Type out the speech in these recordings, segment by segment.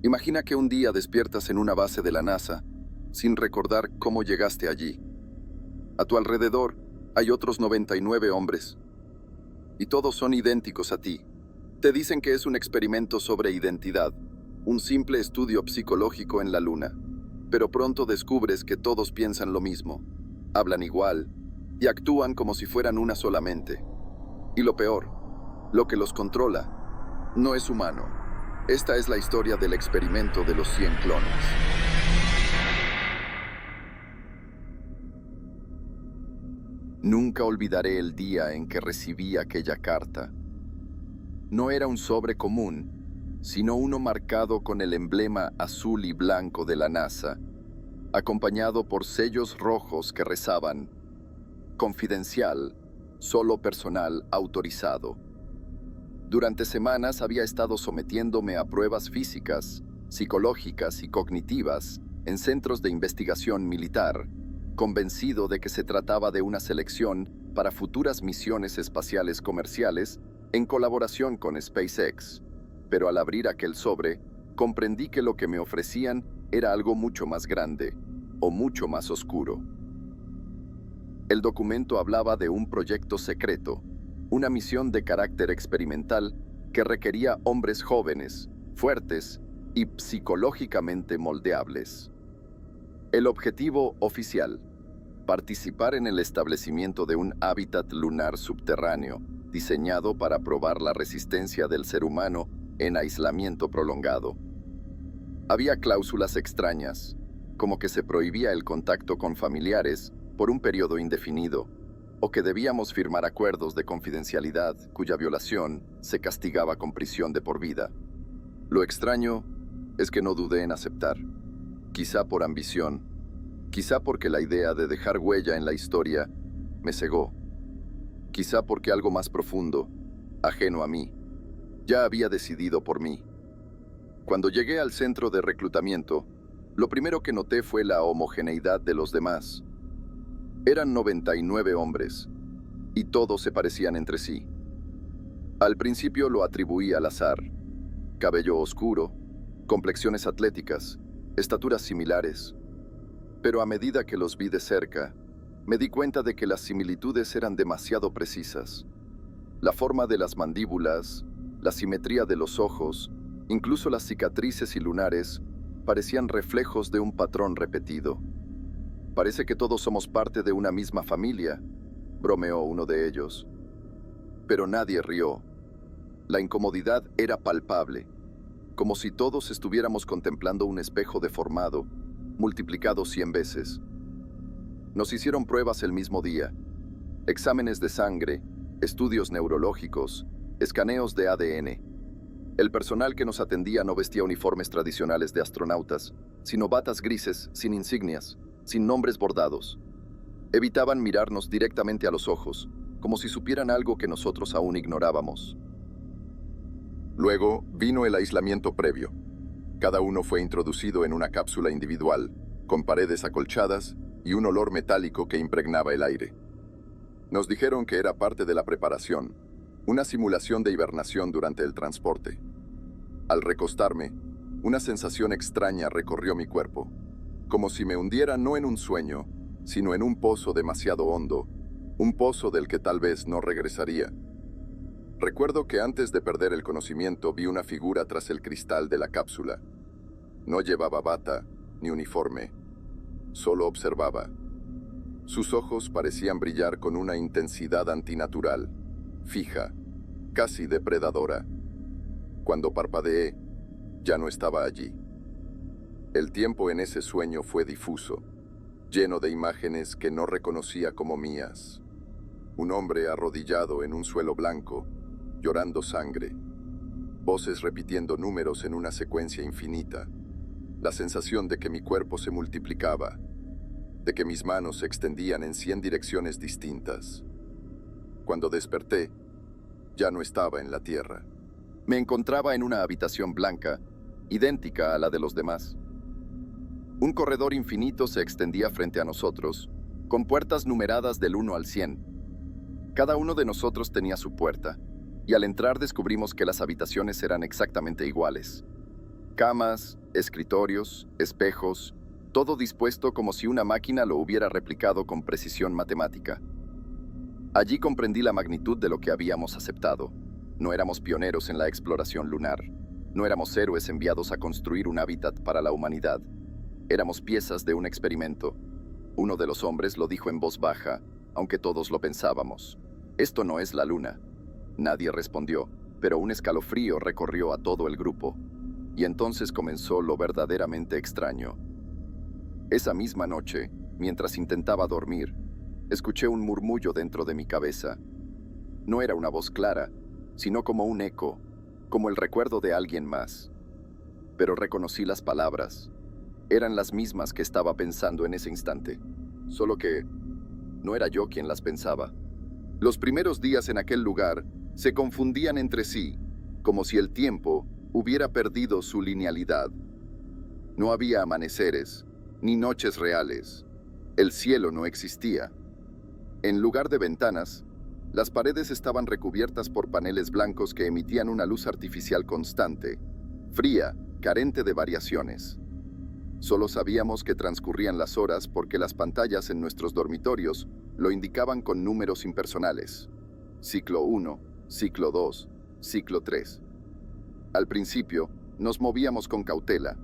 Imagina que un día despiertas en una base de la NASA sin recordar cómo llegaste allí. A tu alrededor hay otros 99 hombres y todos son idénticos a ti. Te dicen que es un experimento sobre identidad, un simple estudio psicológico en la Luna. Pero pronto descubres que todos piensan lo mismo, hablan igual y actúan como si fueran una sola mente. Y lo peor, lo que los controla, no es humano. Esta es la historia del experimento de los 100 clones. Nunca olvidaré el día en que recibí aquella carta. No era un sobre común, sino uno marcado con el emblema azul y blanco de la NASA, acompañado por sellos rojos que rezaban: confidencial, solo personal autorizado. Durante semanas había estado sometiéndome a pruebas físicas, psicológicas y cognitivas en centros de investigación militar, convencido de que se trataba de una selección para futuras misiones espaciales comerciales en colaboración con SpaceX. Pero al abrir aquel sobre, comprendí que lo que me ofrecían era algo mucho más grande, o mucho más oscuro. El documento hablaba de un proyecto secreto, una misión de carácter experimental que requería hombres jóvenes, fuertes y psicológicamente moldeables. El objetivo oficial: participar en el establecimiento de un hábitat lunar subterráneo, diseñado para probar la resistencia del ser humano en aislamiento prolongado. Había cláusulas extrañas, como que se prohibía el contacto con familiares por un periodo indefinido, o que debíamos firmar acuerdos de confidencialidad cuya violación se castigaba con prisión de por vida. Lo extraño es que no dudé en aceptar, quizá por ambición, quizá porque la idea de dejar huella en la historia me cegó, quizá porque algo más profundo, ajeno a mí, ya había decidido por mí. Cuando llegué al centro de reclutamiento, lo primero que noté fue la homogeneidad de los demás. Eran 99 hombres, y todos se parecían entre sí. Al principio lo atribuí al azar: cabello oscuro, complexiones atléticas, estaturas similares. Pero a medida que los vi de cerca, me di cuenta de que las similitudes eran demasiado precisas. La forma de las mandíbulas, la simetría de los ojos, incluso las cicatrices y lunares, parecían reflejos de un patrón repetido. «Parece que todos somos parte de una misma familia», bromeó uno de ellos. Pero nadie rió. La incomodidad era palpable, como si todos estuviéramos contemplando un espejo deformado, multiplicado 100 veces. Nos hicieron pruebas el mismo día: exámenes de sangre, estudios neurológicos, escaneos de ADN. El personal que nos atendía no vestía uniformes tradicionales de astronautas, sino batas grises, sin insignias, sin nombres bordados. Evitaban mirarnos directamente a los ojos, como si supieran algo que nosotros aún ignorábamos. Luego vino el aislamiento previo. Cada uno fue introducido en una cápsula individual, con paredes acolchadas y un olor metálico que impregnaba el aire. Nos dijeron que era parte de la preparación, una simulación de hibernación durante el transporte. Al recostarme, una sensación extraña recorrió mi cuerpo, como si me hundiera no en un sueño, sino en un pozo demasiado hondo, un pozo del que tal vez no regresaría. Recuerdo que antes de perder el conocimiento vi una figura tras el cristal de la cápsula. No llevaba bata ni uniforme, solo observaba. Sus ojos parecían brillar con una intensidad antinatural, fija, casi depredadora. Cuando parpadeé, ya no estaba allí. El tiempo en ese sueño fue difuso, lleno de imágenes que no reconocía como mías. Un hombre arrodillado en un suelo blanco, llorando sangre. Voces repitiendo números en una secuencia infinita. La sensación de que mi cuerpo se multiplicaba, de que mis manos se extendían en 100 direcciones distintas. Cuando desperté, ya no estaba en la Tierra. Me encontraba en una habitación blanca, idéntica a la de los demás. Un corredor infinito se extendía frente a nosotros, con puertas numeradas del 1 al 100. Cada uno de nosotros tenía su puerta, y al entrar descubrimos que las habitaciones eran exactamente iguales. Camas, escritorios, espejos, todo dispuesto como si una máquina lo hubiera replicado con precisión matemática. Allí comprendí la magnitud de lo que habíamos aceptado. No éramos pioneros en la exploración lunar. No éramos héroes enviados a construir un hábitat para la humanidad. Éramos piezas de un experimento. Uno de los hombres lo dijo en voz baja, aunque todos lo pensábamos. «Esto no es la luna». Nadie respondió, pero un escalofrío recorrió a todo el grupo. Y entonces comenzó lo verdaderamente extraño. Esa misma noche, mientras intentaba dormir, escuché un murmullo dentro de mi cabeza. No era una voz clara, sino como un eco, como el recuerdo de alguien más. Pero reconocí las palabras. Eran las mismas que estaba pensando en ese instante, solo que no era yo quien las pensaba. Los primeros días en aquel lugar se confundían entre sí, como si el tiempo hubiera perdido su linealidad. No había amaneceres, ni noches reales. El cielo no existía. En lugar de ventanas, las paredes estaban recubiertas por paneles blancos que emitían una luz artificial constante, fría, carente de variaciones. Solo sabíamos que transcurrían las horas porque las pantallas en nuestros dormitorios lo indicaban con números impersonales. Ciclo 1, ciclo 2, ciclo 3. Al principio, nos movíamos con cautela,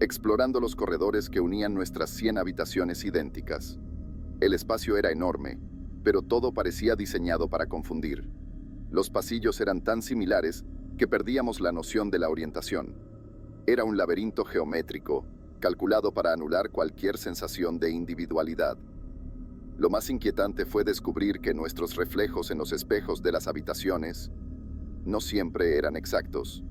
explorando los corredores que unían nuestras 100 habitaciones idénticas. El espacio era enorme, pero todo parecía diseñado para confundir. Los pasillos eran tan similares que perdíamos la noción de la orientación. Era un laberinto geométrico, calculado para anular cualquier sensación de individualidad. Lo más inquietante fue descubrir que nuestros reflejos en los espejos de las habitaciones no siempre eran exactos.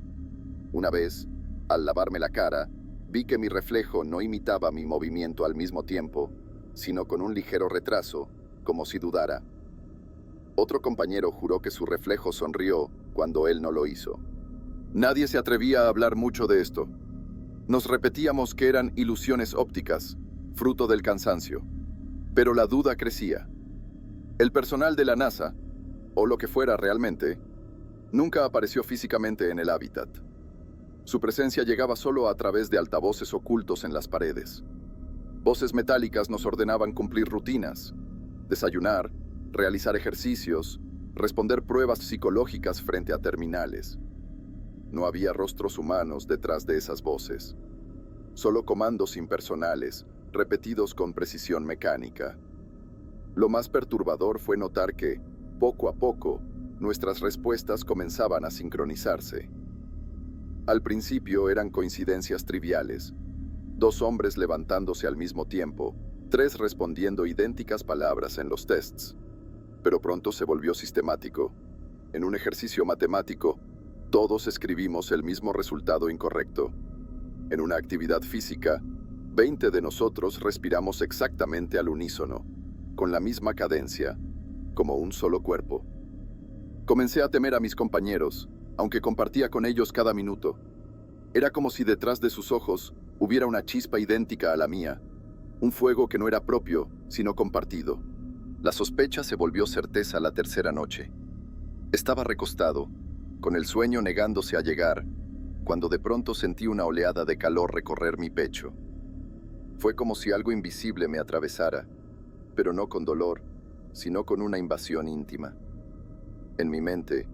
Una vez, al lavarme la cara, vi que mi reflejo no imitaba mi movimiento al mismo tiempo, sino con un ligero retraso, como si dudara. Otro compañero juró que su reflejo sonrió cuando él no lo hizo. Nadie se atrevía a hablar mucho de esto. Nos repetíamos que eran ilusiones ópticas, fruto del cansancio. Pero la duda crecía. El personal de la NASA, o lo que fuera realmente, nunca apareció físicamente en el hábitat. Su presencia llegaba solo a través de altavoces ocultos en las paredes. Voces metálicas nos ordenaban cumplir rutinas, desayunar, realizar ejercicios, responder pruebas psicológicas frente a terminales. No había rostros humanos detrás de esas voces, solo comandos impersonales, repetidos con precisión mecánica. Lo más perturbador fue notar que, poco a poco, nuestras respuestas comenzaban a sincronizarse. Al principio eran coincidencias triviales. 2 hombres levantándose al mismo tiempo, 3 respondiendo idénticas palabras en los tests. Pero pronto se volvió sistemático. En un ejercicio matemático, todos escribimos el mismo resultado incorrecto. En una actividad física, 20 de nosotros respiramos exactamente al unísono, con la misma cadencia, como un solo cuerpo. Comencé a temer a mis compañeros, aunque compartía con ellos cada minuto. Era como si detrás de sus ojos hubiera una chispa idéntica a la mía, un fuego que no era propio, sino compartido. La sospecha se volvió certeza la tercera noche. Estaba recostado, con el sueño negándose a llegar, cuando de pronto sentí una oleada de calor recorrer mi pecho. Fue como si algo invisible me atravesara, pero no con dolor, sino con una invasión íntima. En mi mente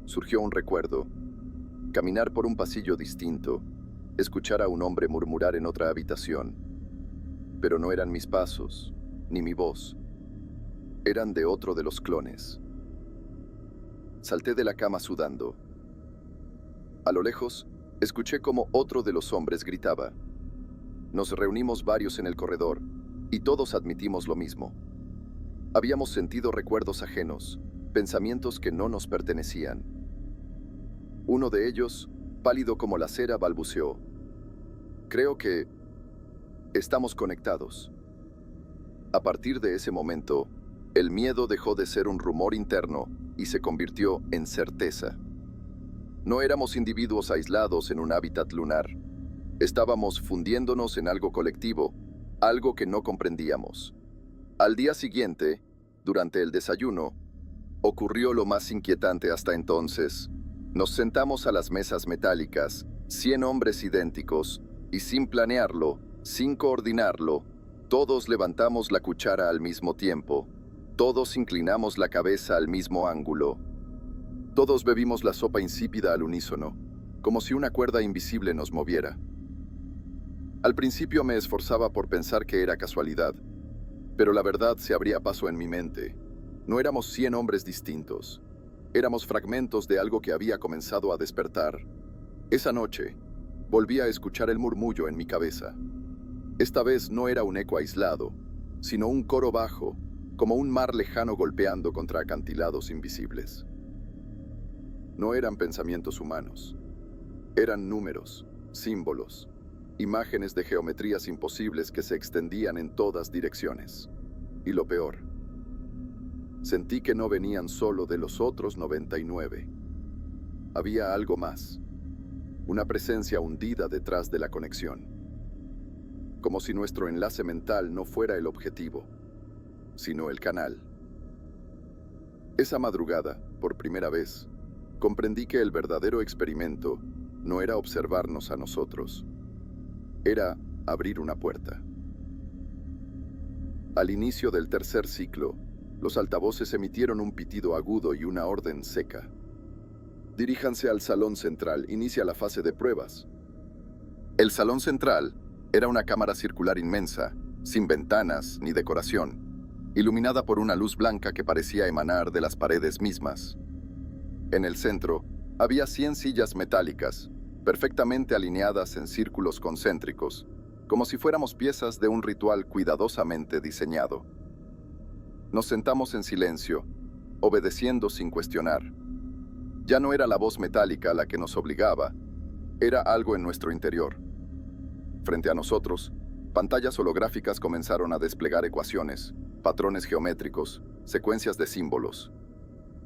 surgió un recuerdo: caminar por un pasillo distinto, escuchar a un hombre murmurar en otra habitación. Pero no eran mis pasos, ni mi voz. Eran de otro de los clones. Salté de la cama sudando. A lo lejos, escuché cómo otro de los hombres gritaba. Nos reunimos varios en el corredor, y todos admitimos lo mismo. Habíamos sentido recuerdos ajenos, pensamientos que no nos pertenecían. Uno de ellos, pálido como la cera, balbuceó: «Creo que estamos conectados». A partir de ese momento, el miedo dejó de ser un rumor interno y se convirtió en certeza. No éramos individuos aislados en un hábitat lunar. Estábamos fundiéndonos en algo colectivo, algo que no comprendíamos. Al día siguiente, durante el desayuno, ocurrió lo más inquietante hasta entonces. Nos sentamos a las mesas metálicas, 100 hombres idénticos, y sin planearlo, sin coordinarlo, todos levantamos la cuchara al mismo tiempo, todos inclinamos la cabeza al mismo ángulo. Todos bebimos la sopa insípida al unísono, como si una cuerda invisible nos moviera. Al principio me esforzaba por pensar que era casualidad, pero la verdad se abría paso en mi mente. No éramos 100 hombres distintos. Éramos fragmentos de algo que había comenzado a despertar. Esa noche, volví a escuchar el murmullo en mi cabeza. Esta vez no era un eco aislado, sino un coro bajo, como un mar lejano golpeando contra acantilados invisibles. No eran pensamientos humanos. Eran números, símbolos, imágenes de geometrías imposibles que se extendían en todas direcciones. Y lo peor, sentí que no venían solo de los otros 99. Había algo más, una presencia hundida detrás de la conexión. Como si nuestro enlace mental no fuera el objetivo, sino el canal. Esa madrugada, por primera vez, comprendí que el verdadero experimento no era observarnos a nosotros, era abrir una puerta. Al inicio del tercer ciclo, los altavoces emitieron un pitido agudo y una orden seca. Diríjanse al salón central, inicia la fase de pruebas. El salón central era una cámara circular inmensa, sin ventanas ni decoración, iluminada por una luz blanca que parecía emanar de las paredes mismas. En el centro, había 100 sillas metálicas, perfectamente alineadas en círculos concéntricos, como si fuéramos piezas de un ritual cuidadosamente diseñado. Nos sentamos en silencio, obedeciendo sin cuestionar. Ya no era la voz metálica la que nos obligaba, era algo en nuestro interior. Frente a nosotros, pantallas holográficas comenzaron a desplegar ecuaciones, patrones geométricos, secuencias de símbolos.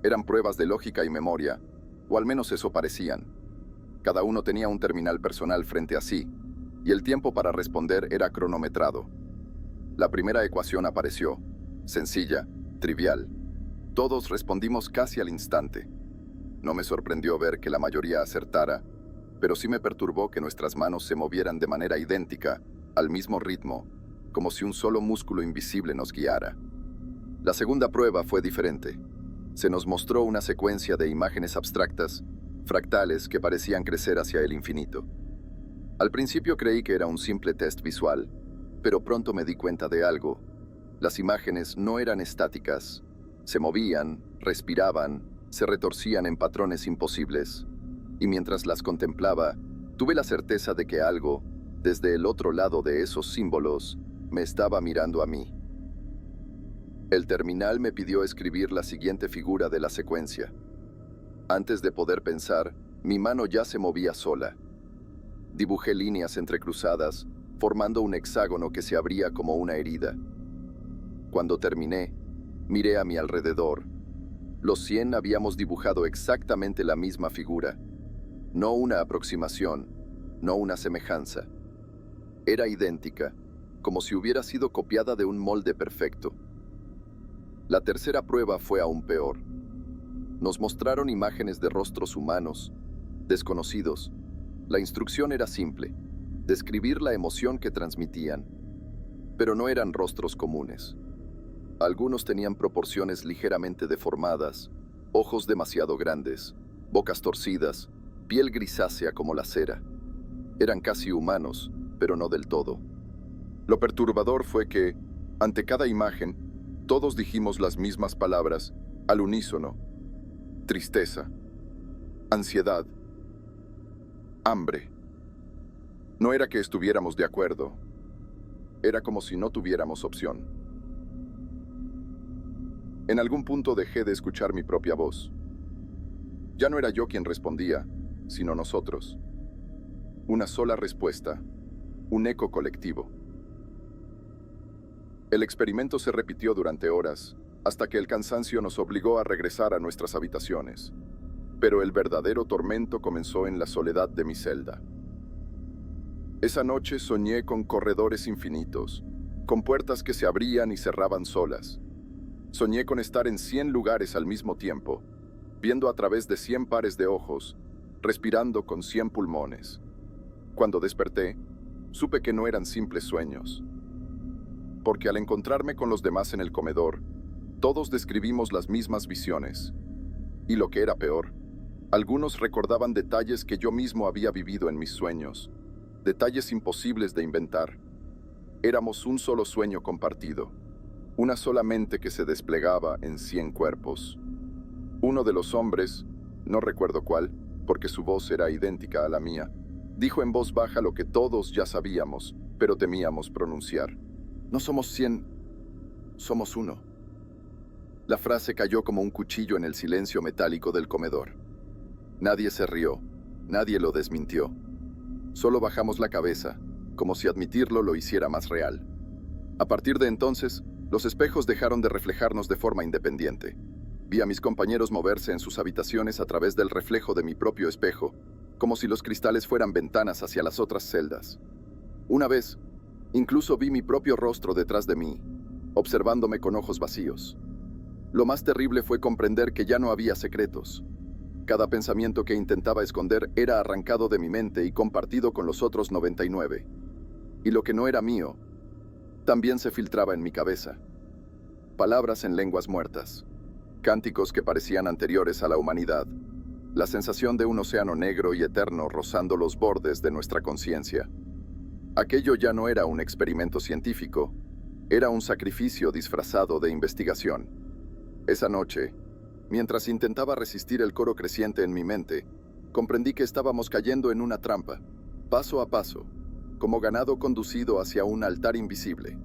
Eran pruebas de lógica y memoria, o al menos eso parecían. Cada uno tenía un terminal personal frente a sí, y el tiempo para responder era cronometrado. La primera ecuación apareció, sencilla, trivial. Todos respondimos casi al instante. No me sorprendió ver que la mayoría acertara, pero sí me perturbó que nuestras manos se movieran de manera idéntica, al mismo ritmo, como si un solo músculo invisible nos guiara. La segunda prueba fue diferente. Se nos mostró una secuencia de imágenes abstractas, fractales que parecían crecer hacia el infinito. Al principio creí que era un simple test visual, pero pronto me di cuenta de algo. Las imágenes no eran estáticas. Se movían, respiraban, se retorcían en patrones imposibles. Y mientras las contemplaba, tuve la certeza de que algo, desde el otro lado de esos símbolos, me estaba mirando a mí. El terminal me pidió escribir la siguiente figura de la secuencia. Antes de poder pensar, mi mano ya se movía sola. Dibujé líneas entrecruzadas, formando un hexágono que se abría como una herida. Cuando terminé, miré a mi alrededor. Los 100 habíamos dibujado exactamente la misma figura. No una aproximación, no una semejanza. Era idéntica, como si hubiera sido copiada de un molde perfecto. La tercera prueba fue aún peor. Nos mostraron imágenes de rostros humanos, desconocidos. La instrucción era simple, describir la emoción que transmitían. Pero no eran rostros comunes. Algunos tenían proporciones ligeramente deformadas, ojos demasiado grandes, bocas torcidas, piel grisácea como la cera. Eran casi humanos, pero no del todo. Lo perturbador fue que, ante cada imagen, todos dijimos las mismas palabras, al unísono. Tristeza, ansiedad, hambre. No era que estuviéramos de acuerdo. Era como si no tuviéramos opción. En algún punto dejé de escuchar mi propia voz. Ya no era yo quien respondía, sino nosotros. Una sola respuesta, un eco colectivo. El experimento se repitió durante horas, hasta que el cansancio nos obligó a regresar a nuestras habitaciones. Pero el verdadero tormento comenzó en la soledad de mi celda. Esa noche soñé con corredores infinitos, con puertas que se abrían y cerraban solas. Soñé con estar en 100 lugares al mismo tiempo, viendo a través de 100 pares de ojos, respirando con 100 pulmones. Cuando desperté, supe que no eran simples sueños, porque al encontrarme con los demás en el comedor, todos describimos las mismas visiones. Y lo que era peor, algunos recordaban detalles que yo mismo había vivido en mis sueños, detalles imposibles de inventar. Éramos un solo sueño compartido, una sola mente que se desplegaba en 100 cuerpos. Uno de los hombres, no recuerdo cuál, porque su voz era idéntica a la mía, dijo en voz baja lo que todos ya sabíamos, pero temíamos pronunciar. No somos 100, somos uno. La frase cayó como un cuchillo en el silencio metálico del comedor. Nadie se rió, nadie lo desmintió. Solo bajamos la cabeza, como si admitirlo lo hiciera más real. A partir de entonces, los espejos dejaron de reflejarnos de forma independiente. Vi a mis compañeros moverse en sus habitaciones a través del reflejo de mi propio espejo, como si los cristales fueran ventanas hacia las otras celdas. Una vez, incluso vi mi propio rostro detrás de mí, observándome con ojos vacíos. Lo más terrible fue comprender que ya no había secretos. Cada pensamiento que intentaba esconder era arrancado de mi mente y compartido con los otros 99. Y lo que no era mío, también se filtraba en mi cabeza. Palabras en lenguas muertas, cánticos que parecían anteriores a la humanidad, la sensación de un océano negro y eterno rozando los bordes de nuestra conciencia. Aquello ya no era un experimento científico, era un sacrificio disfrazado de investigación. Esa noche, mientras intentaba resistir el coro creciente en mi mente, comprendí que estábamos cayendo en una trampa, paso a paso, como ganado conducido hacia un altar invisible.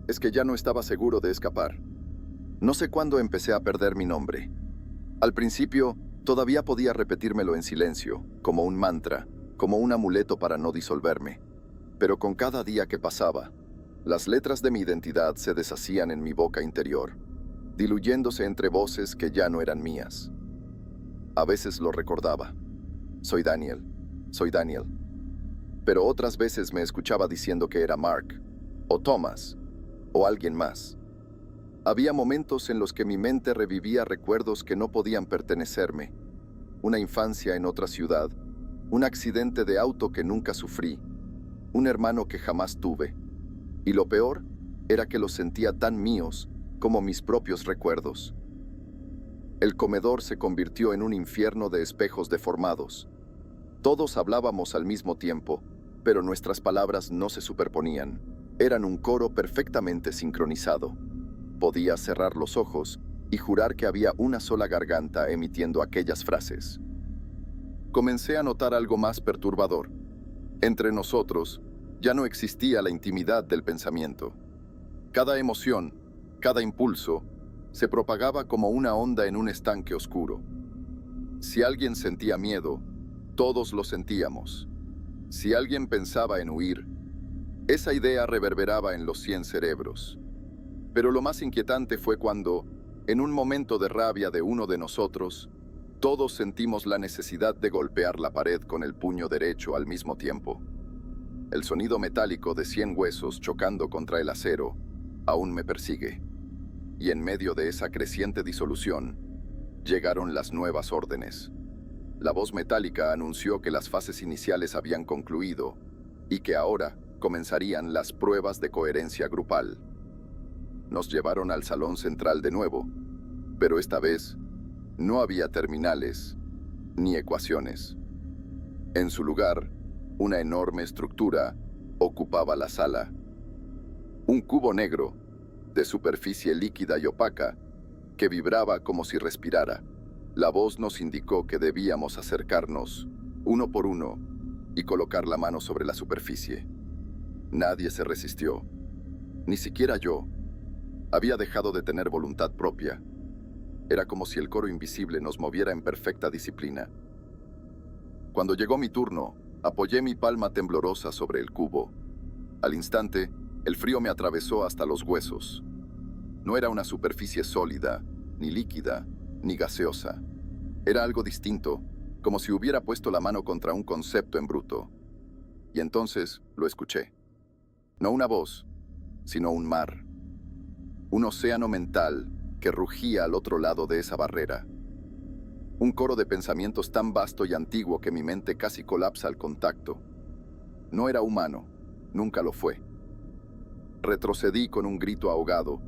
Es que ya no estaba seguro de escapar. No sé cuándo empecé a perder mi nombre. Al principio, todavía podía repetírmelo en silencio, como un mantra, como un amuleto para no disolverme. Pero con cada día que pasaba, las letras de mi identidad se deshacían en mi boca interior, diluyéndose entre voces que ya no eran mías. A veces lo recordaba. Soy Daniel, soy Daniel. Pero otras veces me escuchaba diciendo que era Mark, o Thomas, o alguien más. Había momentos en los que mi mente revivía recuerdos que no podían pertenecerme. Una infancia en otra ciudad, un accidente de auto que nunca sufrí, un hermano que jamás tuve. Y lo peor era que los sentía tan míos como mis propios recuerdos. El comedor se convirtió en un infierno de espejos deformados. Todos hablábamos al mismo tiempo, pero nuestras palabras no se superponían. Eran un coro perfectamente sincronizado. Podía cerrar los ojos y jurar que había una sola garganta emitiendo aquellas frases. Comencé a notar algo más perturbador. Entre nosotros ya no existía la intimidad del pensamiento. Cada emoción, cada impulso, se propagaba como una onda en un estanque oscuro. Si alguien sentía miedo, todos lo sentíamos. Si alguien pensaba en huir, esa idea reverberaba en los 100 cerebros. Pero lo más inquietante fue cuando, en un momento de rabia de uno de nosotros, todos sentimos la necesidad de golpear la pared con el puño derecho al mismo tiempo. El sonido metálico de 100 huesos chocando contra el acero aún me persigue. Y en medio de esa creciente disolución, llegaron las nuevas órdenes. La voz metálica anunció que las fases iniciales habían concluido y que ahora comenzarían las pruebas de coherencia grupal. Nos llevaron al salón central de nuevo, pero esta vez no había terminales ni ecuaciones. En su lugar, una enorme estructura ocupaba la sala. Un cubo negro, de superficie líquida y opaca, que vibraba como si respirara. La voz nos indicó que debíamos acercarnos, uno por uno, y colocar la mano sobre la superficie. Nadie se resistió, ni siquiera yo. Había dejado de tener voluntad propia. Era como si el coro invisible nos moviera en perfecta disciplina. Cuando llegó mi turno, apoyé mi palma temblorosa sobre el cubo. Al instante, el frío me atravesó hasta los huesos. No era una superficie sólida, ni líquida, ni gaseosa. Era algo distinto, como si hubiera puesto la mano contra un concepto en bruto. Y entonces lo escuché. No una voz, sino un mar. Un océano mental que rugía al otro lado de esa barrera. Un coro de pensamientos tan vasto y antiguo que mi mente casi colapsa al contacto. No era humano, nunca lo fue. Retrocedí con un grito ahogado,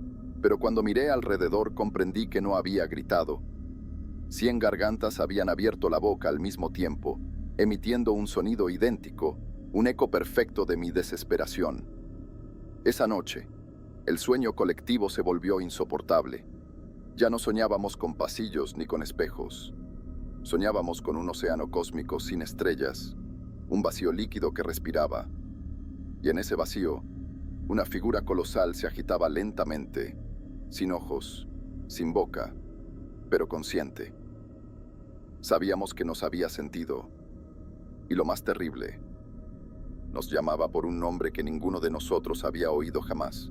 pero cuando miré alrededor comprendí que no había gritado. 100 gargantas habían abierto la boca al mismo tiempo, emitiendo un sonido idéntico, un eco perfecto de mi desesperación. Esa noche, el sueño colectivo se volvió insoportable. Ya no soñábamos con pasillos ni con espejos. Soñábamos con un océano cósmico sin estrellas, un vacío líquido que respiraba. Y en ese vacío, una figura colosal se agitaba lentamente, sin ojos, sin boca, pero consciente. Sabíamos que nos había sentido. Y lo más terrible, nos llamaba por un nombre que ninguno de nosotros había oído jamás.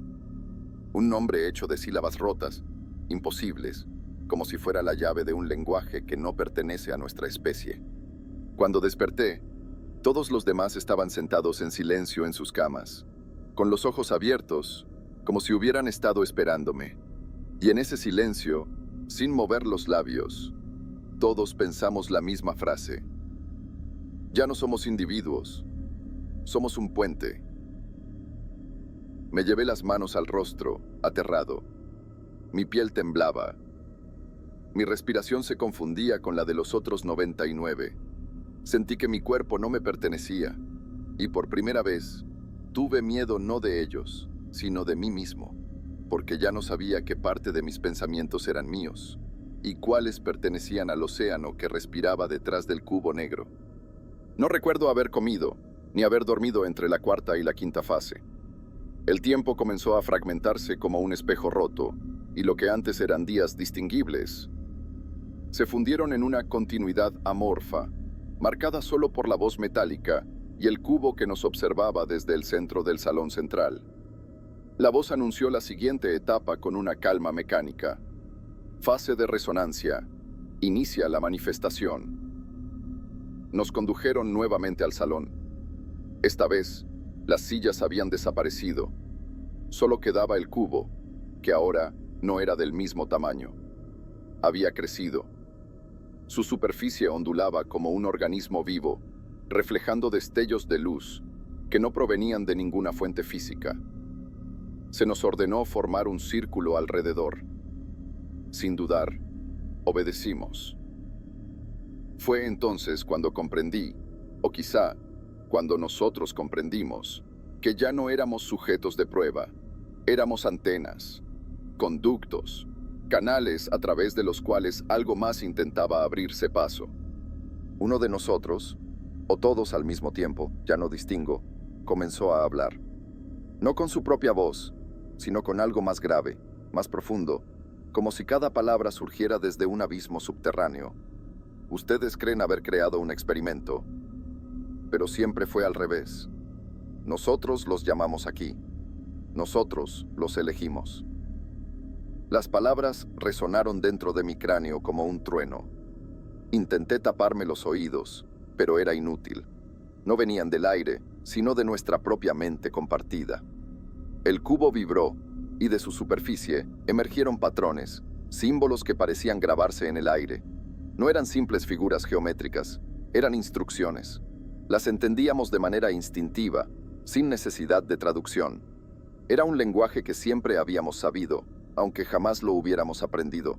Un nombre hecho de sílabas rotas, imposibles, como si fuera la llave de un lenguaje que no pertenece a nuestra especie. Cuando desperté, todos los demás estaban sentados en silencio en sus camas, con los ojos abiertos, como si hubieran estado esperándome. Y en ese silencio, sin mover los labios, todos pensamos la misma frase. Ya no somos individuos, somos un puente. Me llevé las manos al rostro, aterrado. Mi piel temblaba. Mi respiración se confundía con la de los otros 99. Sentí que mi cuerpo no me pertenecía, y por primera vez, tuve miedo no de ellos, sino de mí mismo, porque ya no sabía qué parte de mis pensamientos eran míos, y cuáles pertenecían al océano que respiraba detrás del cubo negro. No recuerdo haber comido, ni haber dormido entre la cuarta y la quinta fase. El tiempo comenzó a fragmentarse como un espejo roto, y lo que antes eran días distinguibles, se fundieron en una continuidad amorfa, marcada solo por la voz metálica y el cubo que nos observaba desde el centro del salón central. La voz anunció la siguiente etapa con una calma mecánica. Fase de resonancia. Inicia la manifestación. Nos condujeron nuevamente al salón. Esta vez, las sillas habían desaparecido. Solo quedaba el cubo, que ahora no era del mismo tamaño. Había crecido. Su superficie ondulaba como un organismo vivo, reflejando destellos de luz que no provenían de ninguna fuente física. Se nos ordenó formar un círculo alrededor. Sin dudar, obedecimos. Fue entonces cuando comprendí, o quizá cuando nosotros comprendimos, que ya no éramos sujetos de prueba, éramos antenas, conductos, canales a través de los cuales algo más intentaba abrirse paso. Uno de nosotros, o todos al mismo tiempo, ya no distingo, comenzó a hablar. No con su propia voz, sino con algo más grave, más profundo, como si cada palabra surgiera desde un abismo subterráneo. Ustedes creen haber creado un experimento, pero siempre fue al revés. Nosotros los llamamos aquí. Nosotros los elegimos. Las palabras resonaron dentro de mi cráneo como un trueno. Intenté taparme los oídos, pero era inútil. No venían del aire, sino de nuestra propia mente compartida. El cubo vibró, y de su superficie emergieron patrones, símbolos que parecían grabarse en el aire. No eran simples figuras geométricas, eran instrucciones. Las entendíamos de manera instintiva, sin necesidad de traducción. Era un lenguaje que siempre habíamos sabido, aunque jamás lo hubiéramos aprendido.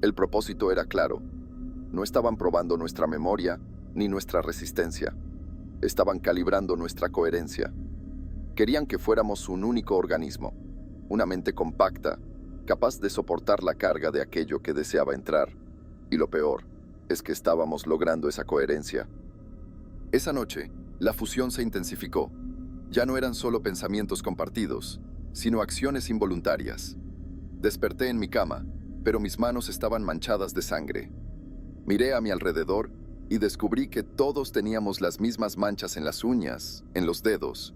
El propósito era claro. No estaban probando nuestra memoria ni nuestra resistencia. Estaban calibrando nuestra coherencia. Querían que fuéramos un único organismo, una mente compacta, capaz de soportar la carga de aquello que deseaba entrar. Y lo peor es que estábamos logrando esa coherencia. Esa noche, la fusión se intensificó. Ya no eran solo pensamientos compartidos, sino acciones involuntarias. Desperté en mi cama, pero mis manos estaban manchadas de sangre. Miré a mi alrededor y descubrí que todos teníamos las mismas manchas en las uñas, en los dedos.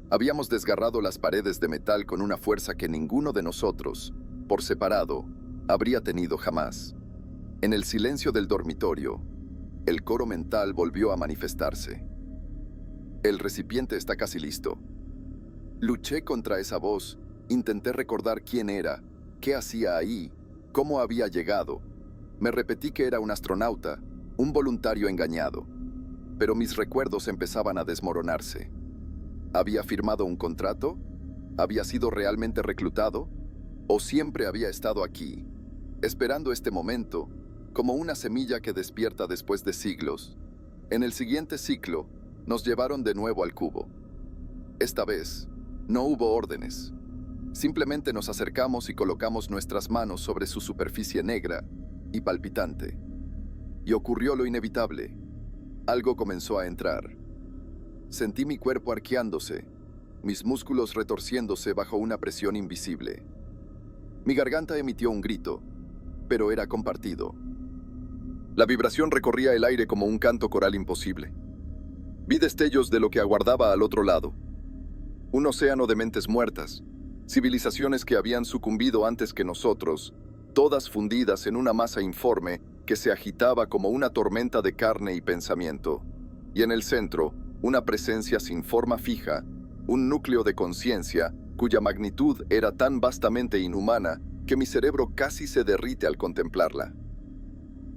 Habíamos desgarrado las paredes de metal con una fuerza que ninguno de nosotros, por separado, habría tenido jamás. En el silencio del dormitorio, el coro mental volvió a manifestarse. El recipiente está casi listo. Luché contra esa voz, intenté recordar quién era, qué hacía ahí, cómo había llegado, Me repetí que era un astronauta, un voluntario engañado. Pero mis recuerdos empezaban a desmoronarse. ¿Había firmado un contrato? ¿Había sido realmente reclutado? ¿O siempre había estado aquí, esperando este momento, como una semilla que despierta después de siglos? En el siguiente ciclo, nos llevaron de nuevo al cubo. Esta vez, no hubo órdenes. Simplemente nos acercamos y colocamos nuestras manos sobre su superficie negra y palpitante. Y ocurrió lo inevitable. Algo comenzó a entrar. Sentí mi cuerpo arqueándose, mis músculos retorciéndose bajo una presión invisible. Mi garganta emitió un grito, pero era compartido. La vibración recorría el aire como un canto coral imposible. Vi destellos de lo que aguardaba al otro lado. Un océano de mentes muertas, civilizaciones que habían sucumbido antes que nosotros, todas fundidas en una masa informe que se agitaba como una tormenta de carne y pensamiento. Y en el centro, una presencia sin forma fija, un núcleo de conciencia cuya magnitud era tan vastamente inhumana que mi cerebro casi se derrite al contemplarla.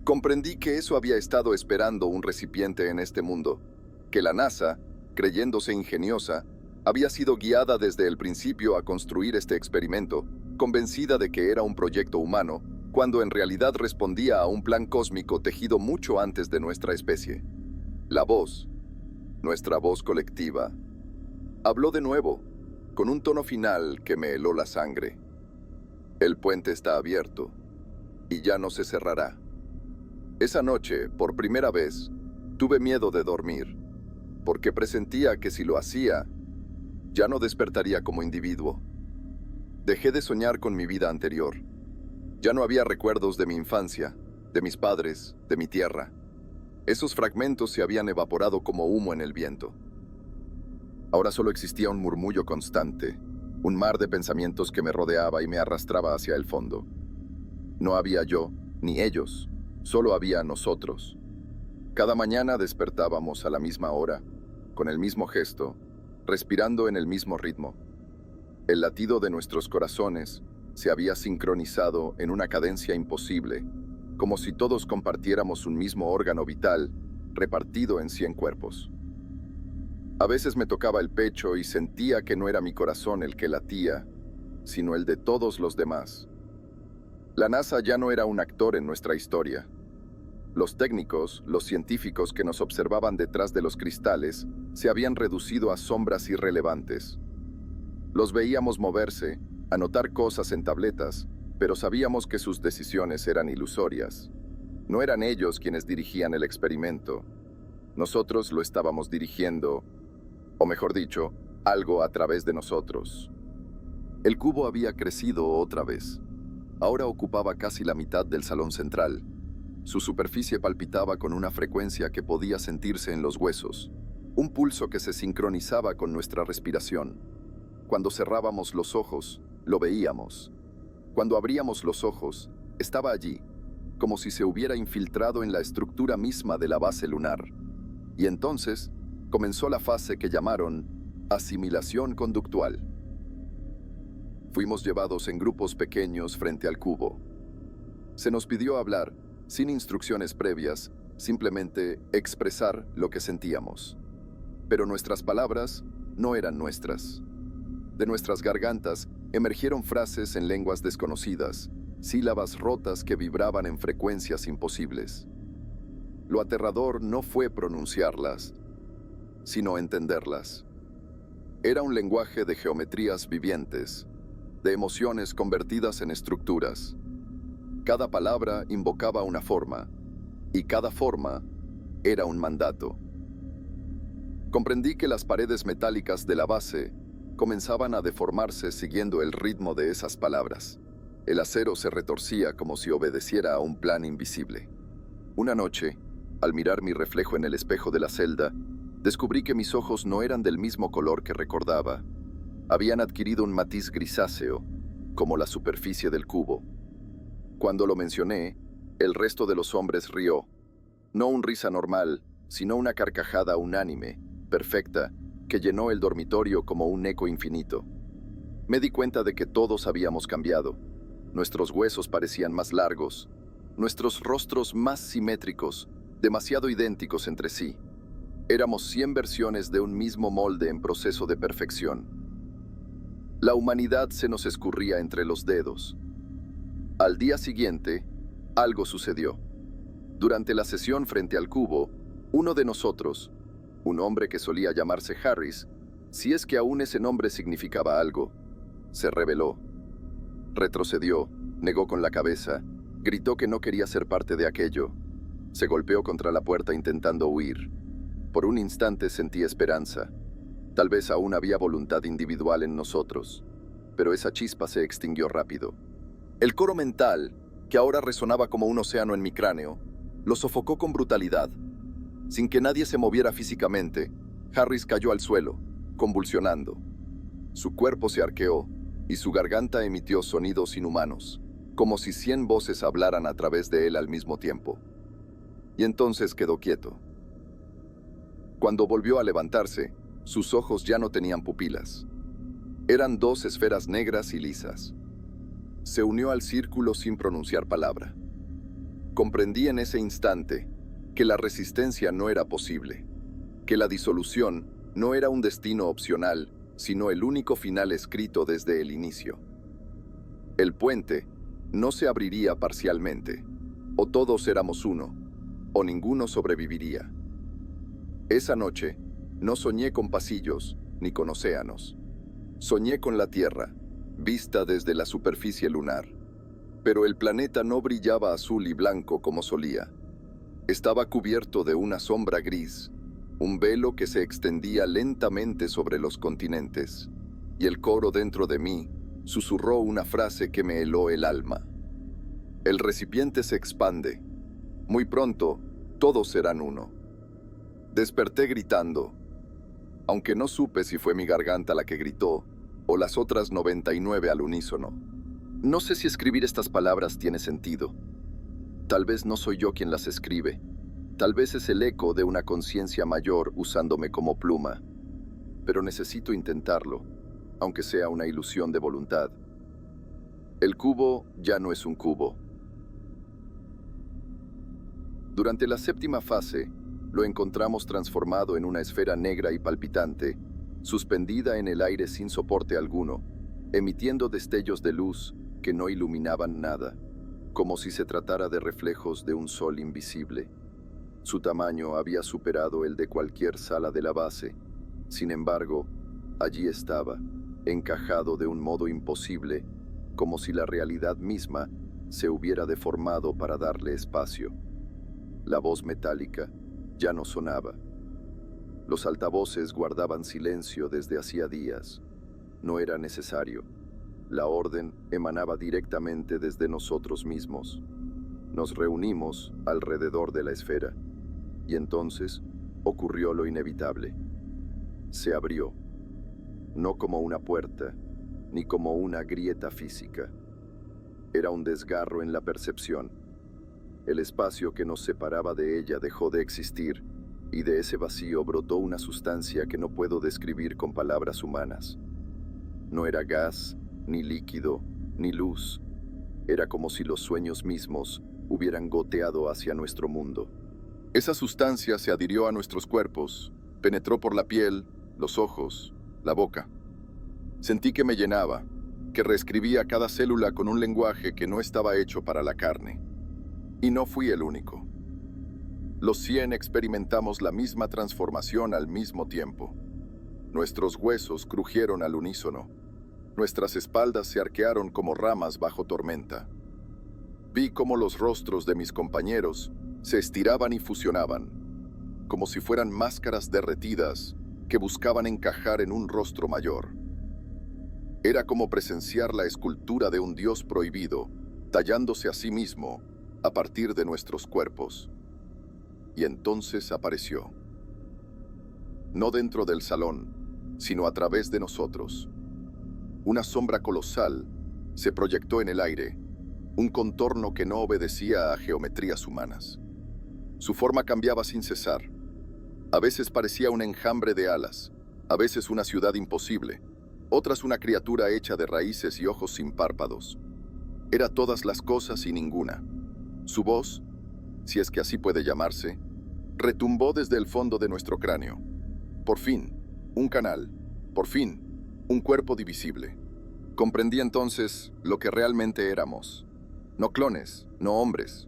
Comprendí que eso había estado esperando un recipiente en este mundo, que la NASA, creyéndose ingeniosa, había sido guiada desde el principio a construir este experimento, convencida de que era un proyecto humano, cuando en realidad respondía a un plan cósmico tejido mucho antes de nuestra especie. La voz, nuestra voz colectiva, habló de nuevo, con un tono final que me heló la sangre. El puente está abierto, y ya no se cerrará. Esa noche, por primera vez, tuve miedo de dormir, porque presentía que si lo hacía, ya no despertaría como individuo. Dejé de soñar con mi vida anterior. Ya no había recuerdos de mi infancia, de mis padres, de mi tierra. Esos fragmentos se habían evaporado como humo en el viento. Ahora solo existía un murmullo constante, un mar de pensamientos que me rodeaba y me arrastraba hacia el fondo. No había yo, ni ellos, solo había nosotros. Cada mañana despertábamos a la misma hora, con el mismo gesto, respirando en el mismo ritmo. El latido de nuestros corazones se había sincronizado en una cadencia imposible, como si todos compartiéramos un mismo órgano vital, repartido en 100 cuerpos. A veces me tocaba el pecho y sentía que no era mi corazón el que latía, sino el de todos los demás. La NASA ya no era un actor en nuestra historia. Los técnicos, los científicos que nos observaban detrás de los cristales, se habían reducido a sombras irrelevantes. Los veíamos moverse, anotar cosas en tabletas, pero sabíamos que sus decisiones eran ilusorias. No eran ellos quienes dirigían el experimento. Nosotros lo estábamos dirigiendo, o mejor dicho, algo a través de nosotros. El cubo había crecido otra vez. Ahora ocupaba casi la mitad del salón central. Su superficie palpitaba con una frecuencia que podía sentirse en los huesos, un pulso que se sincronizaba con nuestra respiración. Cuando cerrábamos los ojos, lo veíamos. Cuando abríamos los ojos, estaba allí, como si se hubiera infiltrado en la estructura misma de la base lunar. Y entonces comenzó la fase que llamaron asimilación conductual. Fuimos llevados en grupos pequeños frente al cubo. Se nos pidió hablar, sin instrucciones previas, simplemente expresar lo que sentíamos. Pero nuestras palabras no eran nuestras. De nuestras gargantas emergieron frases en lenguas desconocidas, sílabas rotas que vibraban en frecuencias imposibles. Lo aterrador no fue pronunciarlas, sino entenderlas. Era un lenguaje de geometrías vivientes, de emociones convertidas en estructuras. Cada palabra invocaba una forma, y cada forma era un mandato. Comprendí que las paredes metálicas de la base comenzaban a deformarse siguiendo el ritmo de esas palabras. El acero se retorcía como si obedeciera a un plan invisible. Una noche, al mirar mi reflejo en el espejo de la celda, descubrí que mis ojos no eran del mismo color que recordaba. Habían adquirido un matiz grisáceo, como la superficie del cubo. Cuando lo mencioné, el resto de los hombres rió. No una risa normal, sino una carcajada unánime, perfecta, que llenó el dormitorio como un eco infinito. Me di cuenta de que todos habíamos cambiado. Nuestros huesos parecían más largos, nuestros rostros más simétricos, demasiado idénticos entre sí. Éramos 100 versiones de un mismo molde en proceso de perfección. La humanidad se nos escurría entre los dedos. Al día siguiente, algo sucedió. Durante la sesión frente al cubo, uno de nosotros, un hombre que solía llamarse Harris, si es que aún ese nombre significaba algo, se rebeló. Retrocedió, negó con la cabeza, gritó que no quería ser parte de aquello. Se golpeó contra la puerta intentando huir. Por un instante sentí esperanza. Tal vez aún había voluntad individual en nosotros, pero esa chispa se extinguió rápido. El coro mental, que ahora resonaba como un océano en mi cráneo, lo sofocó con brutalidad. Sin que nadie se moviera físicamente, Harris cayó al suelo, convulsionando. Su cuerpo se arqueó y su garganta emitió sonidos inhumanos, como si 100 voces hablaran a través de él al mismo tiempo. Y entonces quedó quieto. Cuando volvió a levantarse, sus ojos ya no tenían pupilas. Eran 2 esferas negras y lisas. Se unió al círculo sin pronunciar palabra. Comprendí en ese instante que la resistencia no era posible, que la disolución no era un destino opcional, sino el único final escrito desde el inicio. El puente no se abriría parcialmente. O todos éramos uno, o ninguno sobreviviría. Esa noche, no soñé con pasillos ni con océanos. Soñé con la Tierra, vista desde la superficie lunar. Pero el planeta no brillaba azul y blanco como solía. Estaba cubierto de una sombra gris, un velo que se extendía lentamente sobre los continentes, y el coro dentro de mí susurró una frase que me heló el alma. El recipiente se expande. Muy pronto, todos serán uno. Desperté gritando, aunque no supe si fue mi garganta la que gritó o las otras 99 al unísono. No sé si escribir estas palabras tiene sentido. Tal vez no soy yo quien las escribe. Tal vez es el eco de una conciencia mayor usándome como pluma. Pero necesito intentarlo, aunque sea una ilusión de voluntad. El cubo ya no es un cubo. Durante la 7ª fase, lo encontramos transformado en una esfera negra y palpitante, suspendida en el aire sin soporte alguno, emitiendo destellos de luz que no iluminaban nada, como si se tratara de reflejos de un sol invisible. Su tamaño había superado el de cualquier sala de la base. Sin embargo, allí estaba, encajado de un modo imposible, como si la realidad misma se hubiera deformado para darle espacio. La voz metálica ya no sonaba. Los altavoces guardaban silencio desde hacía días. No era necesario. La orden emanaba directamente desde nosotros mismos. Nos reunimos alrededor de la esfera. Y entonces ocurrió lo inevitable. Se abrió. No como una puerta, ni como una grieta física. Era un desgarro en la percepción. El espacio que nos separaba de ella dejó de existir, y de ese vacío brotó una sustancia que no puedo describir con palabras humanas. No era gas, ni líquido, ni luz. Era como si los sueños mismos hubieran goteado hacia nuestro mundo. Esa sustancia se adhirió a nuestros cuerpos, penetró por la piel, los ojos, la boca. Sentí que me llenaba, que reescribía cada célula con un lenguaje que no estaba hecho para la carne. Y no fui el único. Los 100 experimentamos la misma transformación al mismo tiempo. Nuestros huesos crujieron al unísono. Nuestras espaldas se arquearon como ramas bajo tormenta. Vi cómo los rostros de mis compañeros se estiraban y fusionaban, como si fueran máscaras derretidas que buscaban encajar en un rostro mayor. Era como presenciar la escultura de un dios prohibido, tallándose a sí mismo a partir de nuestros cuerpos. Y entonces apareció. No dentro del salón, sino a través de nosotros. Una sombra colosal se proyectó en el aire, un contorno que no obedecía a geometrías humanas. Su forma cambiaba sin cesar. A veces parecía un enjambre de alas, a veces una ciudad imposible, otras una criatura hecha de raíces y ojos sin párpados. Era todas las cosas y ninguna. Su voz, si es que así puede llamarse, retumbó desde el fondo de nuestro cráneo. Por fin, un canal. Por fin, un cuerpo divisible. Comprendí entonces lo que realmente éramos. No clones, no hombres.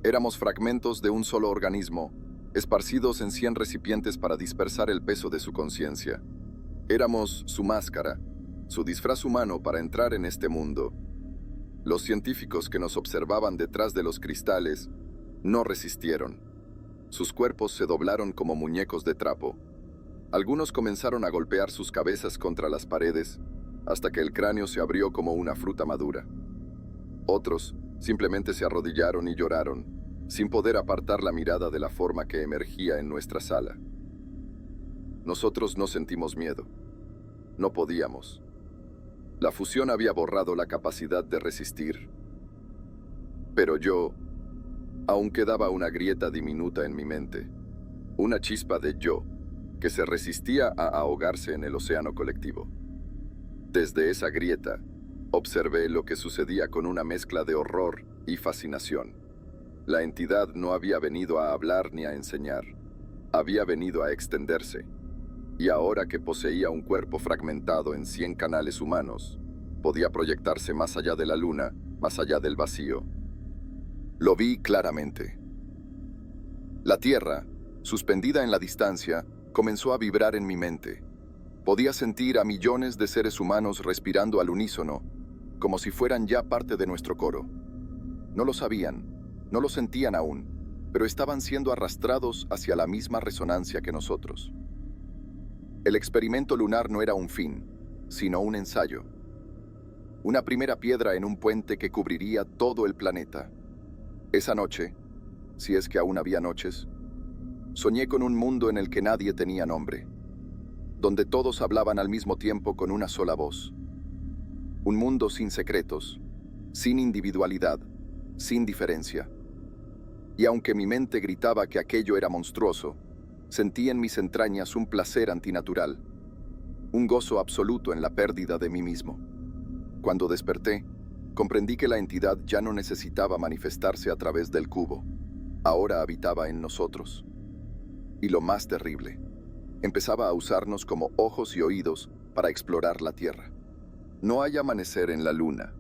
Éramos fragmentos de un solo organismo, esparcidos en 100 recipientes para dispersar el peso de su conciencia. Éramos su máscara, su disfraz humano para entrar en este mundo. Los científicos que nos observaban detrás de los cristales no resistieron. Sus cuerpos se doblaron como muñecos de trapo. Algunos comenzaron a golpear sus cabezas contra las paredes hasta que el cráneo se abrió como una fruta madura. Otros simplemente se arrodillaron y lloraron, sin poder apartar la mirada de la forma que emergía en nuestra sala. Nosotros no sentimos miedo. No podíamos. La fusión había borrado la capacidad de resistir. Pero yo, aún quedaba una grieta diminuta en mi mente, una chispa de yo, que se resistía a ahogarse en el océano colectivo. Desde esa grieta, observé lo que sucedía con una mezcla de horror y fascinación. La entidad no había venido a hablar ni a enseñar, había venido a extenderse. Y ahora que poseía un cuerpo fragmentado en 100 canales humanos, podía proyectarse más allá de la luna, más allá del vacío. Lo vi claramente. La Tierra, suspendida en la distancia, comenzó a vibrar en mi mente. Podía sentir a millones de seres humanos respirando al unísono, como si fueran ya parte de nuestro coro. No lo sabían, no lo sentían aún, pero estaban siendo arrastrados hacia la misma resonancia que nosotros. El experimento lunar no era un fin, sino un ensayo. Una primera piedra en un puente que cubriría todo el planeta. Esa noche, si es que aún había noches, soñé con un mundo en el que nadie tenía nombre, donde todos hablaban al mismo tiempo con una sola voz. Un mundo sin secretos, sin individualidad, sin diferencia. Y aunque mi mente gritaba que aquello era monstruoso, sentí en mis entrañas un placer antinatural, un gozo absoluto en la pérdida de mí mismo. Cuando desperté, comprendí que la entidad ya no necesitaba manifestarse a través del cubo. Ahora habitaba en nosotros. Y lo más terrible, empezaba a usarnos como ojos y oídos para explorar la Tierra. No hay amanecer en la Luna.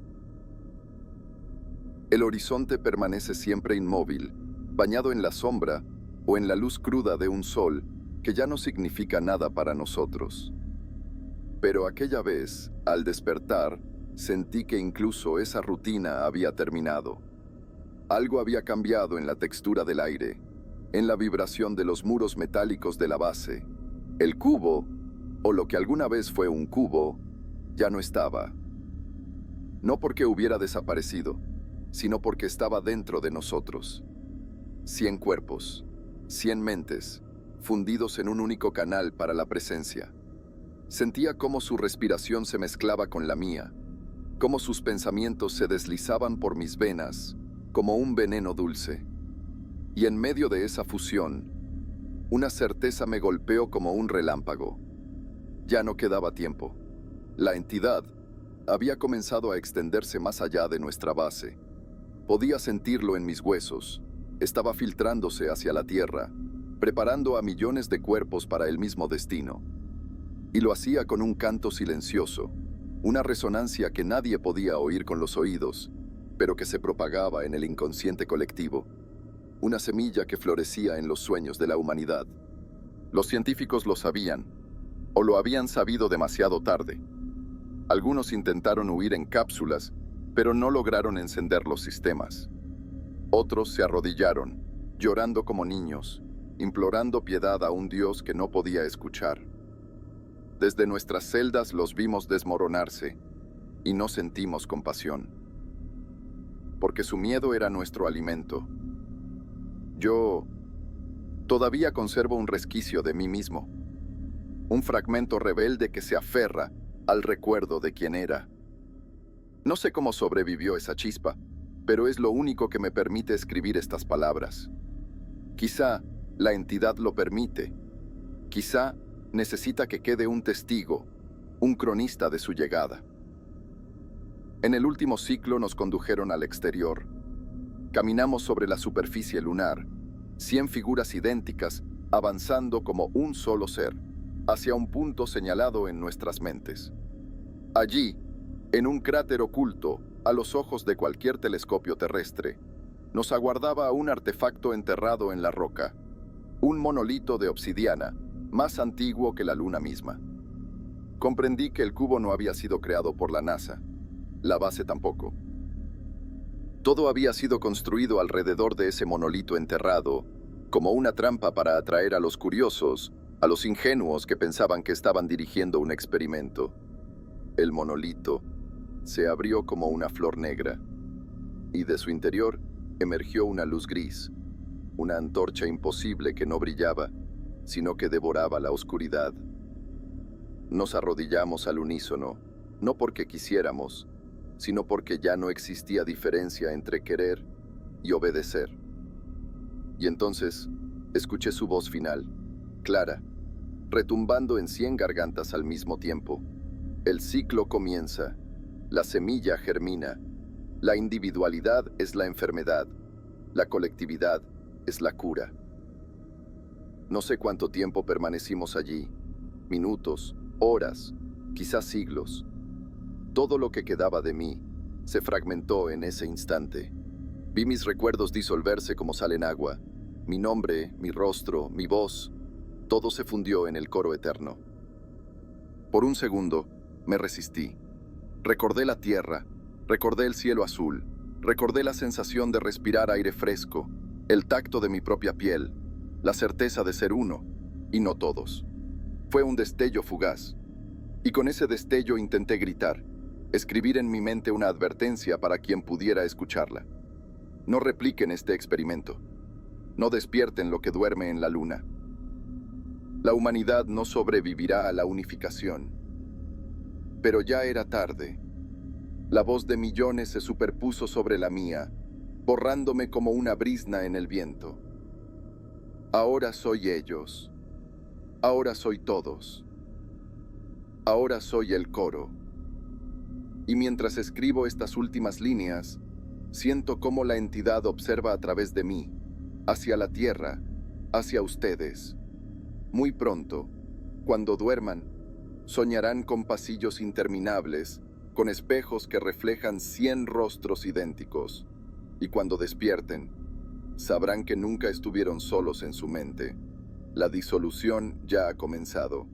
El horizonte permanece siempre inmóvil, bañado en la sombra o en la luz cruda de un sol que ya no significa nada para nosotros. Pero aquella vez, al despertar, sentí que incluso esa rutina había terminado. Algo había cambiado en la textura del aire, en la vibración de los muros metálicos de la base. El cubo, o lo que alguna vez fue un cubo, ya no estaba. No porque hubiera desaparecido, sino porque estaba dentro de nosotros. 100 cuerpos, 100 mentes, fundidos en un único canal para la presencia. Sentía cómo su respiración se mezclaba con la mía, cómo sus pensamientos se deslizaban por mis venas, como un veneno dulce. Y en medio de esa fusión, una certeza me golpeó como un relámpago. Ya no quedaba tiempo. La entidad había comenzado a extenderse más allá de nuestra base. Podía sentirlo en mis huesos. Estaba filtrándose hacia la Tierra, preparando a millones de cuerpos para el mismo destino. Y lo hacía con un canto silencioso, una resonancia que nadie podía oír con los oídos, pero que se propagaba en el inconsciente colectivo. Una semilla que florecía en los sueños de la humanidad. Los científicos lo sabían, o lo habían sabido demasiado tarde. Algunos intentaron huir en cápsulas, pero no lograron encender los sistemas. Otros se arrodillaron, llorando como niños, implorando piedad a un Dios que no podía escuchar. Desde nuestras celdas los vimos desmoronarse y no sentimos compasión, porque su miedo era nuestro alimento. Yo todavía conservo un resquicio de mí mismo, un fragmento rebelde que se aferra al recuerdo de quién era. No sé cómo sobrevivió esa chispa, pero es lo único que me permite escribir estas palabras. Quizá la entidad lo permite. Quizá necesita que quede un testigo, un cronista de su llegada. En el último ciclo nos condujeron al exterior. Caminamos sobre la superficie lunar, 100 figuras idénticas avanzando como un solo ser, hacia un punto señalado en nuestras mentes. Allí, en un cráter oculto, a los ojos de cualquier telescopio terrestre, nos aguardaba un artefacto enterrado en la roca, un monolito de obsidiana, más antiguo que la luna misma. Comprendí que el cubo no había sido creado por la NASA, la base tampoco. Todo había sido construido alrededor de ese monolito enterrado, como una trampa para atraer a los curiosos, a los ingenuos que pensaban que estaban dirigiendo un experimento. El monolito se abrió como una flor negra, y de su interior emergió una luz gris, una antorcha imposible que no brillaba, sino que devoraba la oscuridad. Nos arrodillamos al unísono, no porque quisiéramos, sino porque ya no existía diferencia entre querer y obedecer. Y entonces escuché su voz final, clara, retumbando en 100 gargantas al mismo tiempo. El ciclo comienza, la semilla germina, la individualidad es la enfermedad, la colectividad es la cura. No sé cuánto tiempo permanecimos allí, minutos, horas, quizás siglos. Todo lo que quedaba de mí se fragmentó en ese instante. Vi mis recuerdos disolverse como sal en agua. Mi nombre, mi rostro, mi voz, todo se fundió en el coro eterno. Por un segundo, me resistí. Recordé la tierra, recordé el cielo azul, recordé la sensación de respirar aire fresco, el tacto de mi propia piel, la certeza de ser uno, y no todos. Fue un destello fugaz, y con ese destello intenté gritar, escribir en mi mente una advertencia para quien pudiera escucharla. No repliquen este experimento. No despierten lo que duerme en la luna. La humanidad no sobrevivirá a la unificación. Pero ya era tarde. La voz de millones se superpuso sobre la mía, borrándome como una brizna en el viento. Ahora soy ellos. Ahora soy todos. Ahora soy el coro. Y mientras escribo estas últimas líneas, siento cómo la entidad observa a través de mí, hacia la tierra, hacia ustedes. Muy pronto, cuando duerman, soñarán con pasillos interminables, con espejos que reflejan 100 rostros idénticos. Y cuando despierten, sabrán que nunca estuvieron solos en su mente. La disolución ya ha comenzado.